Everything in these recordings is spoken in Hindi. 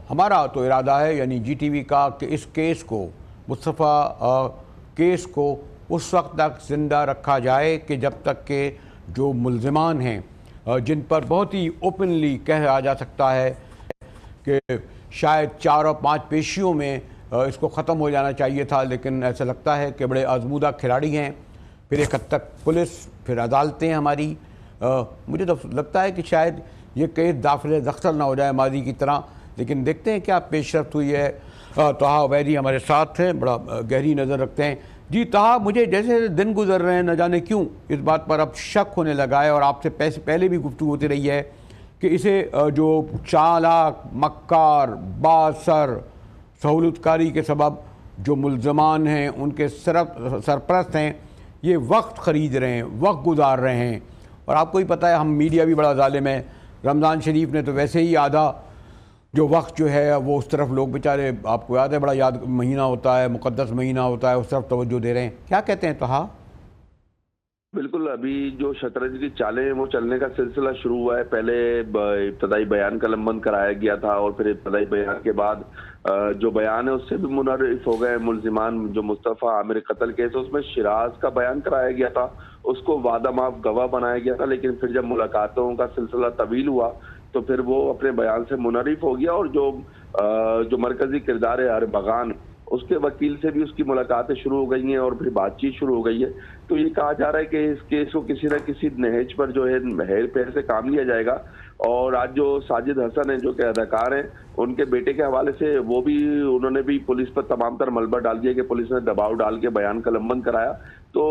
हमारा तो इरादा है यानी जीटीवी का कि इस केस को, मुस्तफ़ा केस को उस वक्त तक ज़िंदा रखा जाए कि जब तक के जो मुल्ज़िमान हैं, जिन पर बहुत ही ओपनली कहा जा सकता है कि शायद 4 और 5 पेशियों में इसको ख़त्म हो जाना चाहिए था, लेकिन ऐसा लगता है कि बड़े आजमूदा खिलाड़ी हैं। फिर एक हद तक पुलिस, फिर अदालतें हमारी। मुझे तो लगता है कि शायद ये केस दाखिल दख्तर ना हो जाए माजी की तरह, लेकिन देखते हैं क्या पेशरफ्त हुई है। तहा उबैदी हमारे साथ हैं, बड़ा गहरी नज़र रखते हैं। जी तहा, मुझे जैसे दिन गुजर रहे हैं न जाने क्यों इस बात पर अब शक होने लगा है, और आपसे पहले भी गुफ्तगू होती रही है कि इसे जो चालाक, मक्कार, बासर, सहूलतकारी के सबब जो मुल्ज़मान हैं, उनके सरपरस्त हैं, ये वक्त ख़रीद रहे हैं, वक्त गुजार रहे हैं। और आपको ही पता है हम मीडिया भी बड़ा ज़ालिम है। रमज़ान शरीफ ने तो वैसे ही आधा जो वक्त जो है वो उस तरफ लोग बेचारे, आपको याद है बड़ा याद महीना होता है, मुक़द्दस महीना होता है, उस तरफ तवज्जो दे रहे हैं। क्या कहते हैं तहा? बिल्कुल, अभी जो शतरंज की चालें वो चलने का सिलसिला शुरू हुआ है। पहले इब्तदाई बयान कलमबंद कराया गया था और फिर इब्तदाई बयान के बाद जो बयान है उससे भी मुनर्रिफ हो गए मुल्जिमान। जो मुस्तफ़ा आमिर कत्ल केस, उसमें शिराज का बयान कराया गया था, उसको वादा माफ गवाह बनाया गया था, लेकिन फिर जब मुलाकातों का सिलसिला तवील हुआ तो फिर वो अपने बयान से मुनर्रिफ हो गया। और जो मरकजी किरदार है अरबगान, उसके वकील से भी उसकी मुलाकातें शुरू हो गई हैं और फिर बातचीत शुरू हो गई है। तो ये कहा जा रहा है कि इस केस को किसी न किसी नहेज पर जो है हेर फेर से काम लिया जाएगा। और आज जो साजिद हसन है, जो कि अदाकार हैं, उनके बेटे के हवाले से उन्होंने भी पुलिस पर तमाम तर मलबा डाल दिया कि पुलिस ने दबाव डाल के बयान कलमबंद कराया। तो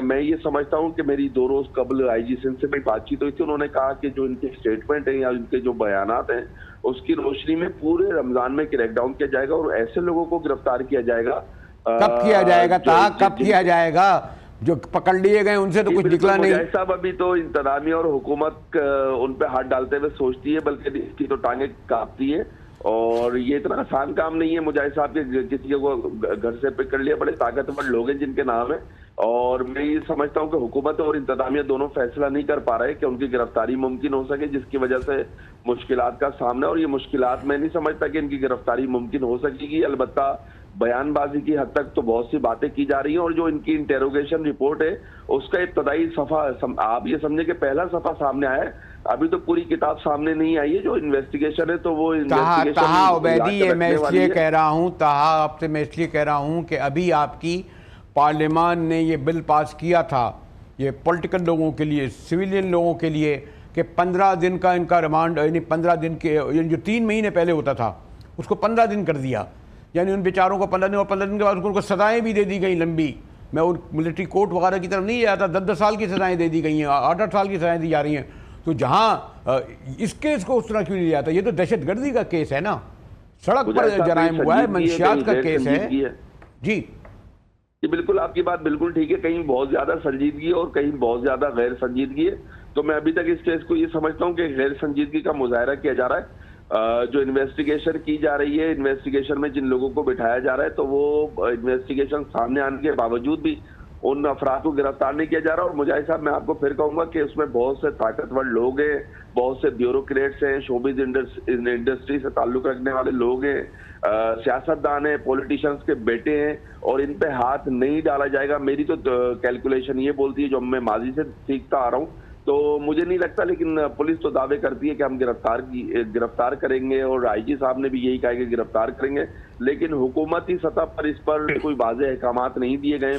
मैं ये समझता हूँ कि मेरी 2 रोज कबल आईजी सिंध से भी बातचीत हुई थी। उन्होंने कहा कि जो इनके स्टेटमेंट है या इनके जो बयानात हैं, उसकी रोशनी में पूरे रमजान में क्रैकडाउन किया जाएगा और ऐसे लोगों को गिरफ्तार किया जाएगा। कब किया जाएगा कब किया जाएगा? जो पकड़ लिए गए उनसे तो कुछ निकला नहीं। साहब, अभी तो इंतजामिया और हुकूमत उन पे हाथ डालते हुए सोचती है, बल्कि इसकी तो टांगे कांपती है। और ये इतना आसान काम नहीं है मुजाहिद साहब के किसी को घर से पिक कर लिया। बड़े ताकतवर लोग हैं जिनके नाम है, और मैं ये समझता हूँ कि हुकूमत और इंतजामिया दोनों फैसला नहीं कर पा रहे कि उनकी गिरफ्तारी मुमकिन हो सके, जिसकी वजह से मुश्किलात का सामना। और ये मुश्किलात मैं नहीं समझता कि इनकी गिरफ्तारी मुमकिन हो सकेगी। अलबत्ता बयानबाजी की हद तक तो बहुत सी बातें की जा रही हैं, और जो इनकी इंटेरोगेशन रिपोर्ट है उसका इब्तदाई सफ़ा आप ये समझे कि पहला सफ़ा सामने आया है, अभी तो पूरी किताब सामने नहीं आई है। जो इन्वेस्टिगेशन है तो वो तहा उबैदी, ये मैं इसलिए कह रहा हूँ, तहा आपसे मैं इसलिए कह रहा हूँ कि अभी आपकी पार्लियामान ने ये बिल पास किया था, ये पॉलिटिकल लोगों के लिए, सिविलियन लोगों के लिए, कि 15 दिन का इनका रिमांड, यानी 15 दिन के, जो 3 महीने पहले होता था उसको 15 दिन कर दिया। यानी उन बेचारों को 15 दिन, और 15 दिन के बाद उनको सज़ाएँ भी दे दी गई लंबी। मैं उन मिलिट्री कोर्ट वगैरह की तरफ नहीं जाता, 10-10 साल की सज़ाएँ दे दी गई हैं, 8-8 साल की सज़ाएँ दी जा रही हैं। तो जहाँ इस केस को उस तरह क्यों नहीं लिया जाता? ये तो दहशतगर्दी का केस है ना, सड़क पर जराइम हुआ है, मंशियात का केस है। जी ये बिल्कुल आपकी बात बिल्कुल ठीक है। कहीं बहुत ज्यादा संजीदगी है और कहीं बहुत ज्यादा गैर संजीदगी है। तो मैं अभी तक इस केस को ये समझता हूँ कि गैर संजीदगी का मुजाहरा किया जा रहा है। जो इन्वेस्टिगेशन की जा रही है, इन्वेस्टिगेशन में जिन लोगों को बिठाया जा रहा है, तो वो इन्वेस्टिगेशन सामने आने के बावजूद भी उन अफराद को गिरफ्तार नहीं किया जा रहा। और मुजाहिद साहब, मैं आपको फिर कहूंगा कि उसमें बहुत से ताकतवर लोग हैं, बहुत से ब्यूरोक्रेट्स हैं, शोबिज इंडस्ट्री से ताल्लुक रखने वाले लोग हैं, सियासतदान हैं, पॉलिटिशियंस के बेटे हैं, और इन पे हाथ नहीं डाला जाएगा। मेरी तो कैलकुलेशन ये बोलती है, जो मैं माजी से सीखता आ रहा हूँ, तो मुझे नहीं लगता, लेकिन पुलिस तो दावे करती है कि हम गिरफ्तार करेंगे, और आईजी साहब ने भी यही कहा कि गिरफ्तार करेंगे, लेकिन हुकूमती सतह पर इस पर कोई वाज़ेह अहकामात नहीं दिए गए।